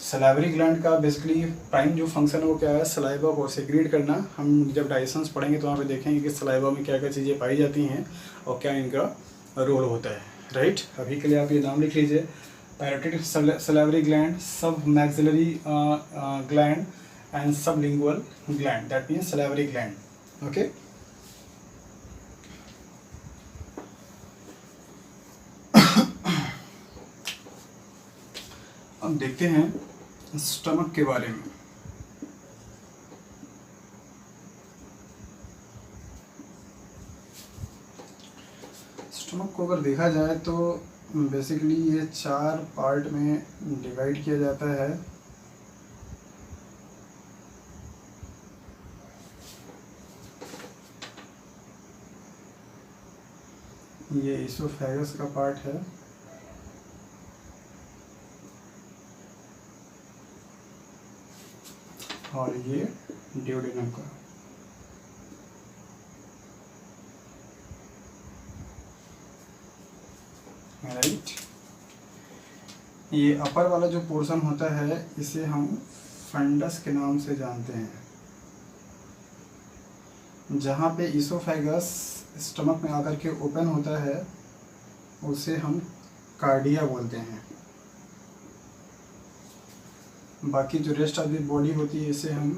सलाइवरी ग्लैंड का बेसिकली प्राइम जो फंक्शन है वो क्या है, सलाइवा को सेक्रेट करना। हम जब डाइजेशंस पढ़ेंगे तो वहाँ पे देखेंगे कि सलाइवा में क्या क्या चीज़ें पाई जाती हैं और क्या इनका रोल होता है, राइट। अभी के लिए आप ये नाम लिख लीजिए, पैरोटिड सलाइवरी ग्लैंड, सब maxillary gland and sublingual gland, that means salivary gland. Okay, अब देखते हैं स्टमक के बारे में। स्टमक को अगर देखा जाए तो बेसिकली ये 4 पार्ट में डिवाइड किया जाता है। ये इसोफेगस का पार्ट है, और ये ड्यूडेनम का। राइट, ये अपर वाला जो पोर्शन होता है इसे हम फंडस के नाम से जानते हैं। जहाँ पे इसोफेगस स्टमक में आकर के ओपन होता है उसे हम कार्डिया बोलते हैं। बाकी जो रेस्ट ऑफ द बॉडी होती है इसे हम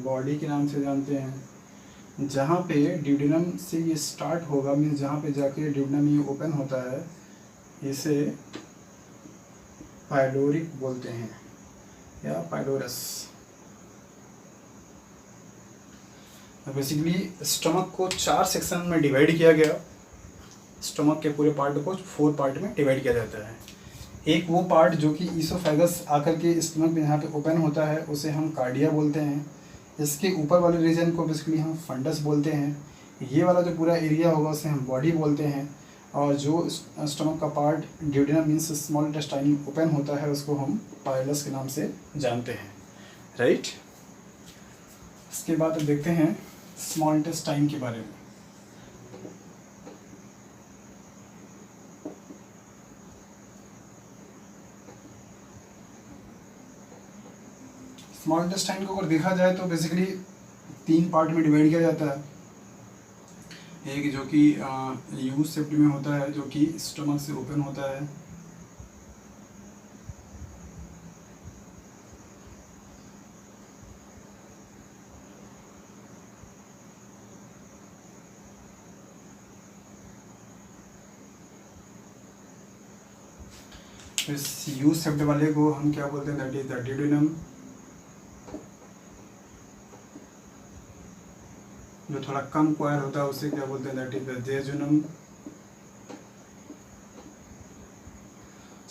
बॉडी के नाम से जानते हैं। जहाँ पे ड्यूडेनम से ये स्टार्ट होगा, मीन्स जहाँ पे जाके ड्यूडेनम ये ओपन होता है, इसे पाइलोरिक बोलते हैं या पाइलोरस। बेसिकली स्टमक को 4 सेक्शन में डिवाइड किया गया। स्टमक के पूरे पार्ट को 4 पार्ट में डिवाइड किया जाता है। एक वो पार्ट जो कि इसोफेगस आकर के स्टमक में यहाँ पे ओपन होता है उसे हम कार्डिया बोलते हैं। इसके ऊपर वाले रीजन को बेसिकली हम फंडस बोलते हैं। ये वाला जो पूरा एरिया होगा उसे हम बॉडी बोलते हैं। और जो स्टमक का part duodenum means small intestine open होता है उसको हम पाइलस के नाम से जानते हैं। राइट, इसके बाद अब देखते हैं स्मॉल इंटेस्टाइन के बारे में। स्मॉल इंटेस्टाइन को अगर देखा जाए तो बेसिकली 3 पार्ट में डिवाइड किया जाता है। एक जो कि यू शेप्ड में होता है, जो कि स्टमक से ओपन होता है। इस यू शेप्ड वाले को हम क्या बोलते हैं, दैट इज द ड्यूडेनम। जो थोड़ा कम क्वायर होता है उसे क्या बोलते हैं, दैट इज द जेजुनम।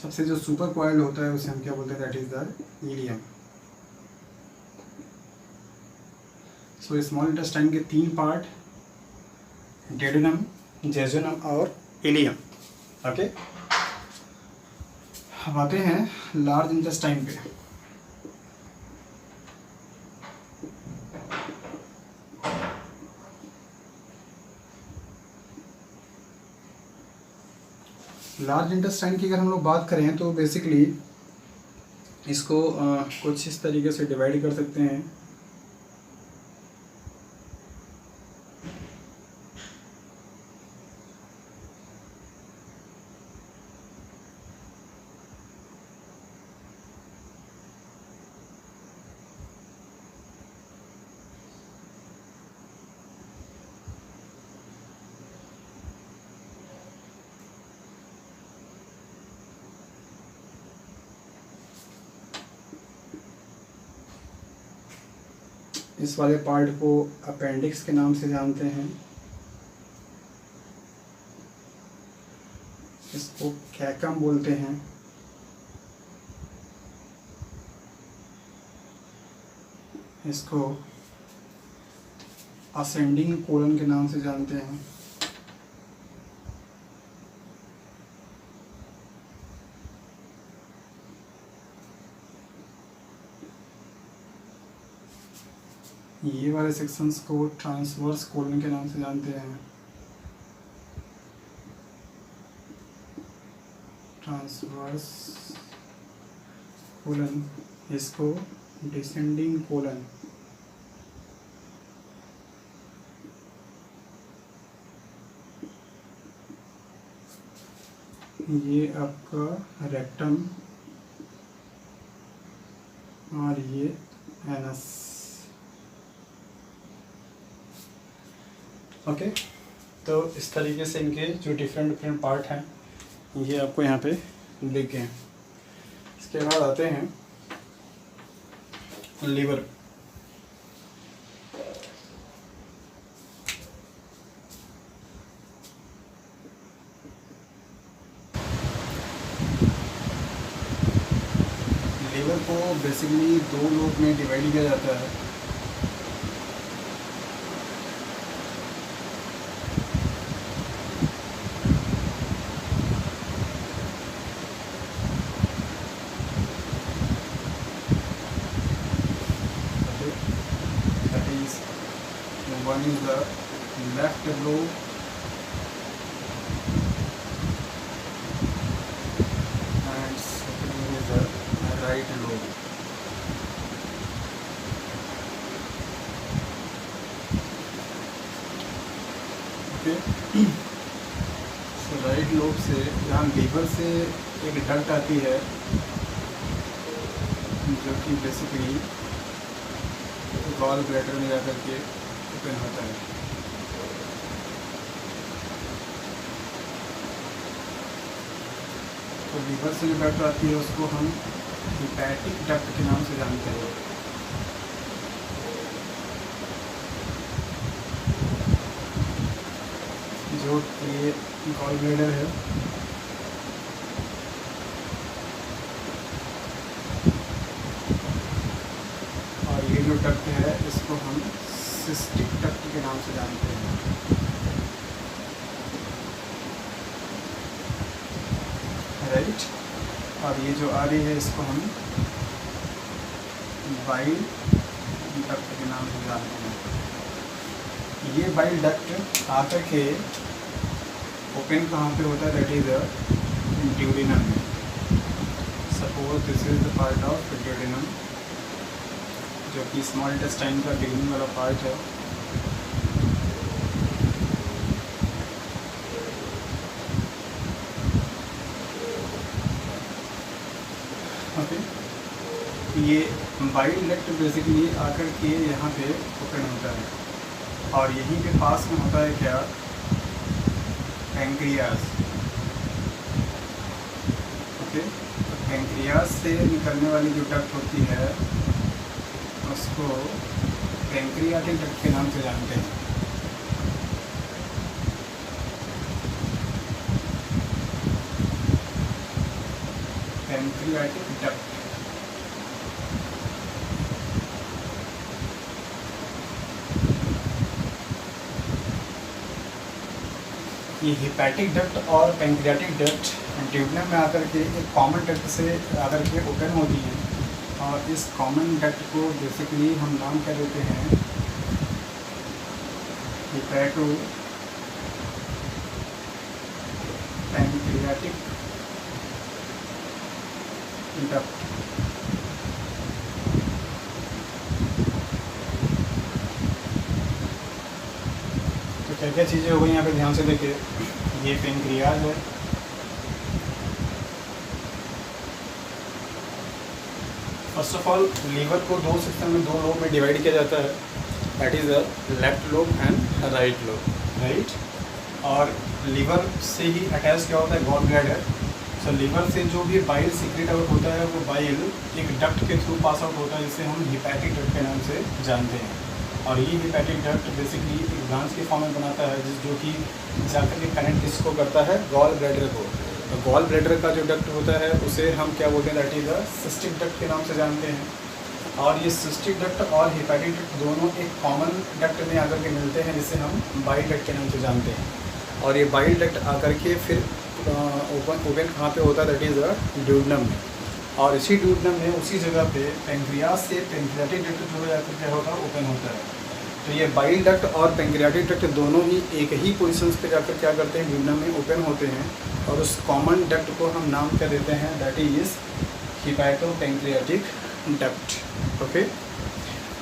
सबसे जो सुपर क्वाइल्ड होता है उसे हम क्या बोलते हैं, that is the ilium. So small intestine के 3 पार्ट, ड्यूडेनम, जेजुनम और इलियम। ओके, अब आते हैं लार्ज इंटेस्टाइन पे। लार्ज इंटेस्टाइन की अगर हम लोग बात करें तो बेसिकली इसको कुछ इस तरीके से डिवाइड कर सकते हैं। इस वाले पार्ट को अपेंडिक्स के नाम से जानते हैं। इसको कैकम बोलते हैं। इसको असेंडिंग कोलन के नाम से जानते हैं। ये वाले सेक्शंस को ट्रांसवर्स कोलन के नाम से जानते हैं। ट्रांसवर्स कोलन, इसको डिसेंडिंग कोलन। ये आपका रेक्टम और ये एनस। ओके, तो इस तरीके से इनके जो डिफरेंट पार्ट हैं ये आपको यहाँ पे दिख गए हैं। इसके बाद आते हैं लीवर। लीवर को बेसिकली 2 लोग में डिवाइड किया जाता है। One is the left lobe and second is the right lobe. Okay. So right lobe से यहाँ लीवर से एक डक्ट आती है जो कि बेसिकली गॉल ब्लैडर में जाकर के ओपन होता है। तो लीवर से जो डक्ट आती है उसको हम हिपैटिक डक्ट के नाम से जानते हैं। जो ये गॉल ब्लैडर है और ये जो डक्ट है इसको हम सिस्टिक डक्ट के नाम से जानते हैं। राइट। और ये जो आ रही है इसको हम बाइल डक्ट के नाम से जानते हैं। ये बाइल डक्ट आकर के ओपन कहाँ पे होता है? दैट इज ड्यूडेनम में। Suppose this is the part of duodenum जो कि स्मॉल इंटेस्टाइन का ड्यूडेनम वाला पार्ट है। ओके। ये बाइल डक्ट बेसिकली आकर के यहाँ पे ओपन होता है और यहीं पे पास में होता है क्या? पैंक्रियाज। ओके। तो पैंक्रियाज से निकलने वाली जो डक्ट होती है उसको पैंक्रियाटिक डक्ट के नाम से जानते हैं। Pancreatic duct. ये हिपैटिक डक्ट और पैंक्रियाटिक डक्ट ड्यूडेनम में आकर के एक कॉमन डक्ट से आकर के ओपन होती है और इस कॉमन डक्ट को बेसिकली हम नाम क्या देते हैं? Hepato pancreatic duct. तो क्या क्या चीज़ें हो गई यहाँ पे ध्यान से देखिए। ये पैंक्रियाज है, फर्स्ट ऑफ ऑल लीवर को दो सेक्शन में, दो लोब में डिवाइड किया जाता है। That is the left lobe and right lobe. Right. और लीवर से ही अटैच क्या होता है? Gall bladder. सो लीवर से जो भी बाइल सीक्रेट आउट होता है वो बाइल एक डक्ट के थ्रू पास आउट होता है जिसे हम हिपैटिक डक्ट के नाम से जानते हैं। और ये हिपैटिक डक्ट बेसिकली एक ब्रांच के फॉर्म में बनाता है जो कि जाकर के कनेक्ट किसको करता है? गॉल ब्लैडर को। तो गॉल ब्लैडर का जो डक्ट होता है उसे हम क्या बोलते हैं? That is the cystic duct के नाम से जानते हैं। और ये सिस्टिक डक्ट और हिपैटिक डक्ट दोनों एक कॉमन डक्ट में आकर के मिलते हैं जिसे हम बाइल डक्ट के नाम से जानते हैं। और ये बाइल डक्ट आकर के फिर ओपन कहाँ पे होता है? दैट इज़ द ड्यूडेनम में। और इसी ड्यूडेनम में उसी जगह पे पैंक्रियाज से पैंक्रियाटिक डक्ट जो है आकर क्या होता है? ओपन होता है। तो ये बाइल डक्ट और पैंक्रियाटिक डक्ट दोनों ही एक ही पोजीशंस पे जाकर क्या करते हैं? ड्यूडेनम में ओपन होते हैं। और उस कॉमन डक्ट को हम नाम क्या देते हैं? That is hepato pancreatic duct. Okay.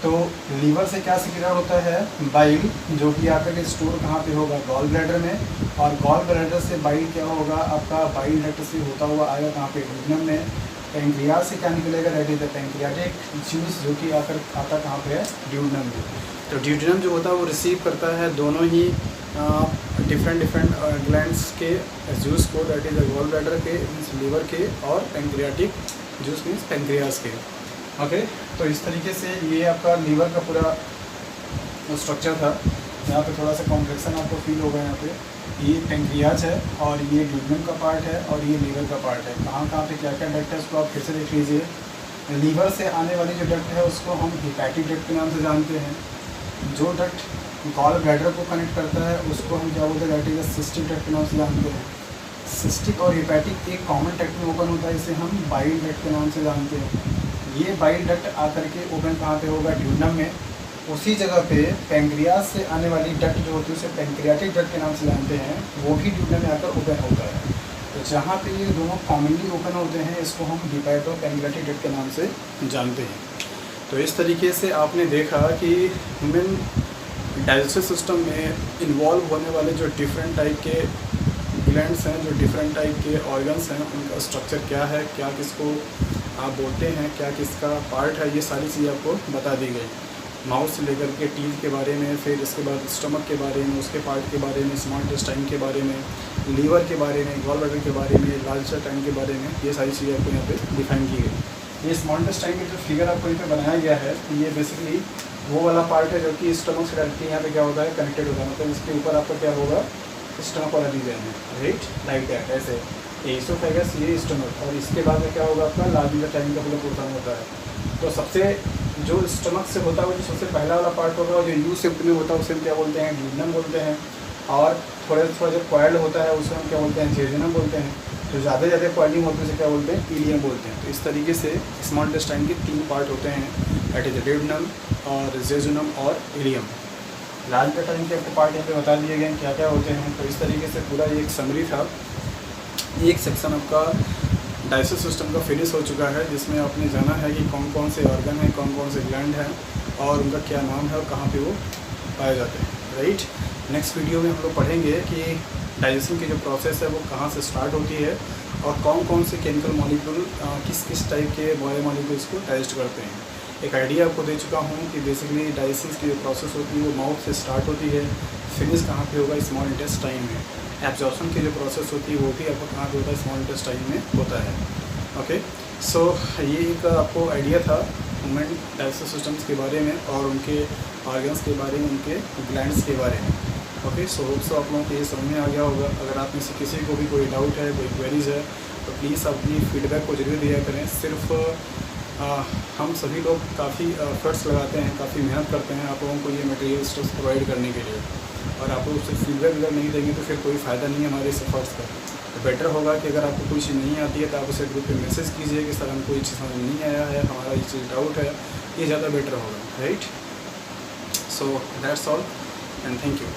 तो लीवर से क्या सीक्रेट होता है? बाइल, जो कि आकर के स्टोर कहाँ पे होगा? गॉल ब्लैडर में। और गॉल ब्लैडर से बाइल क्या होगा? आपका बाइल डक्ट से होता हुआ आएगा कहाँ पे? ड्यूडेनम में। पैंक्रियाज से क्या निकलेगा? That is the pancreatic juice, जो कि आकर आता कहाँ पे है? ड्यूडेनम में। तो ड्यूडेनम जो होता है वो रिसीव करता है दोनों ही डिफरेंट ग्लैंड्स के जूस को, that is the gall bladder के मीन्स लीवर के, और पैंक्रियाटिक जूस मीन्स पैंक्रियाज के। ओके। तो इस तरीके से ये आपका लीवर का पूरा स्ट्रक्चर था। यहाँ पे थोड़ा सा कॉम्प्लेक्सन आपको फील होगा। यहाँ पे ये पैंक्रियाज है और ये ड्यूडेनम का पार्ट है और ये लीवर का पार्ट है। कहाँ पे क्या क्या डक्ट है उसको आप फिर से देख लीजिए। लीवर से आने वाली जो डक्ट है उसको हम हिपैटिक डक्ट के नाम से जानते हैं। जो डक्ट गॉल ब्लैडर को कनेक्ट करता है उसको हम क्या बोलते हैं? दैट इज सिस्टिक डक्ट के नाम से जानते हैं। सिस्टिक और हिपैटिक एक कॉमन डक्ट में ओपन होता है, इसे हम बाइल डक्ट के नाम से जानते हैं। ये बाइल डक्ट आकर के ओपन कहाँ पे होगा? ड्यूडेनम में। उसी जगह पे पैंक्रियाज से आने वाली डक्ट जो होती है उसे पैंक्रियाटिक डक्ट के नाम से जानते हैं, वो भी ड्यूडेनम में आकर ओपन होता है। तो जहाँ पे ये दोनों कॉमनली ओपन होते हैं इसको हम हिपैटो पैंक्रियाटिक डक्ट के नाम से जानते हैं। तो इस तरीके से आपने देखा कि ह्यूमन डाइजेस्टिव सिस्टम में इन्वॉल्व होने वाले जो डिफरेंट टाइप के ग्लैंड्स हैं, जो डिफरेंट टाइप के ऑर्गन्स हैं, उनका स्ट्रक्चर क्या है, क्या किसको आप बोलते हैं, क्या किसका पार्ट है, ये सारी चीज़ें आपको बता दी गई। माउथ से लेकर के टीथ के बारे में, फिर इसके बाद स्टमक के बारे में, उसके पार्ट के बारे में, स्मॉल इंटेस्टाइन के बारे में, लीवर के बारे में, गॉल ब्लैडर के बारे में, लार्ज इंटेस्टाइन के बारे में, ये सारी चीज़ें आपको यहाँ पे डिफाइन की गई। ये स्मॉल इंटेस्टाइन का जो फिगर आपको यहाँ पे बनाया गया है, ये बेसिकली वो वाला पार्ट है जो कि स्टमक से डायरेक्टली यहाँ पे क्या होता है, कनेक्टेड होता है। मतलब इसके ऊपर आपका क्या होगा, स्टमक वाला रीजन है, राइट, लाइक दैट, ऐसे एसोफेगस, ये स्टमक, और इसके बाद में क्या होगा आपका लार्ज इंटेस्टाइन का पूरा पोर्शन होता है। तो सबसे जो स्टमक से होता है वो जो सबसे पहला वाला पार्ट होगा, जो यू शेप में होता है उसे हम क्या बोलते हैं, ड्यूडेनम बोलते हैं। और थोड़ा जो कॉइल्ड होता है उसे हम क्या बोलते हैं, जेजुनम बोलते हैं। तो ज़्यादा कॉइलिंग होते हैं उसे क्या बोलते हैं, इलियम बोलते हैं। तो इस तरीके से स्मॉल इंटेस्टाइन के 3 पार्ट होते हैं, दैट इज ड्यूडेनम और जेजुनम और इलियम। लार्ज इंटेस्टाइन के आपको पार्ट यहाँ पे बता दिए गए क्या क्या होते हैं। तो इस तरीके से पूरा ये एक समरी था, एक सेक्शन आपका डाइजेस्टिव सिस्टम का फिनिश हो चुका है, जिसमें आपने जाना है कि कौन कौन से ऑर्गन हैं, कौन कौन से ग्लैंड हैं और उनका क्या नाम है और कहाँ पे वो पाए जाते हैं, राइट। नेक्स्ट वीडियो में हम लोग पढ़ेंगे कि डाइजेशन की जो प्रोसेस है वो कहाँ से स्टार्ट होती है और कौन कौन से केमिकल मॉलिक्यूल किस किस टाइप के बायोमॉलिक्यूल्स को डाइजेस्ट करते हैं। एक आइडिया आपको दे चुका हूँ कि बेसिकली डाइजेशन की जो प्रोसेस होती है वो माउथ से स्टार्ट होती है, फिनिश कहाँ पे होगा, स्मॉल इंटेस्टाइन में। एब्जॉर्प्शन की जो प्रोसेस होती है वो भी आपको कहाँ पे होता है, स्मॉल इंटेस्टाइन में होता है। ओके, सो ये एक आपको आइडिया था ह्यूमन डाइजेस्टिव सिस्टम्स के बारे में और उनके ऑर्गन्स के बारे में, उनके ग्लैंड्स के बारे में। ओके, सो होप सो आप लोगों को ये समझ में आ गया होगा। अगर आप में से किसी को भी कोई डाउट है, कोई क्वेरीज है, तो प्लीज़ अपनी फीडबैक को जरूर दिया करें। सिर्फ हम सभी लोग काफ़ी एफर्ट्स लगाते हैं, काफ़ी मेहनत करते हैं आप लोगों को ये मटेरियल स्टफ्स प्रोवाइड करने के लिए, और आप लोग उससे फीडबैक अगर नहीं देंगे तो फिर कोई फ़ायदा नहीं है हमारे इस एफर्ट्स का। तो बेटर होगा कि अगर आपको कोई चीज़ नहीं आती है तो आप उसे ग्रुप पे मैसेज कीजिए कि सर हमको ये चीज़ समझ नहीं आया है, हमारा ये चीज़ डाउट है, ये ज़्यादा बेटर होगा, right. So that's all and thank you.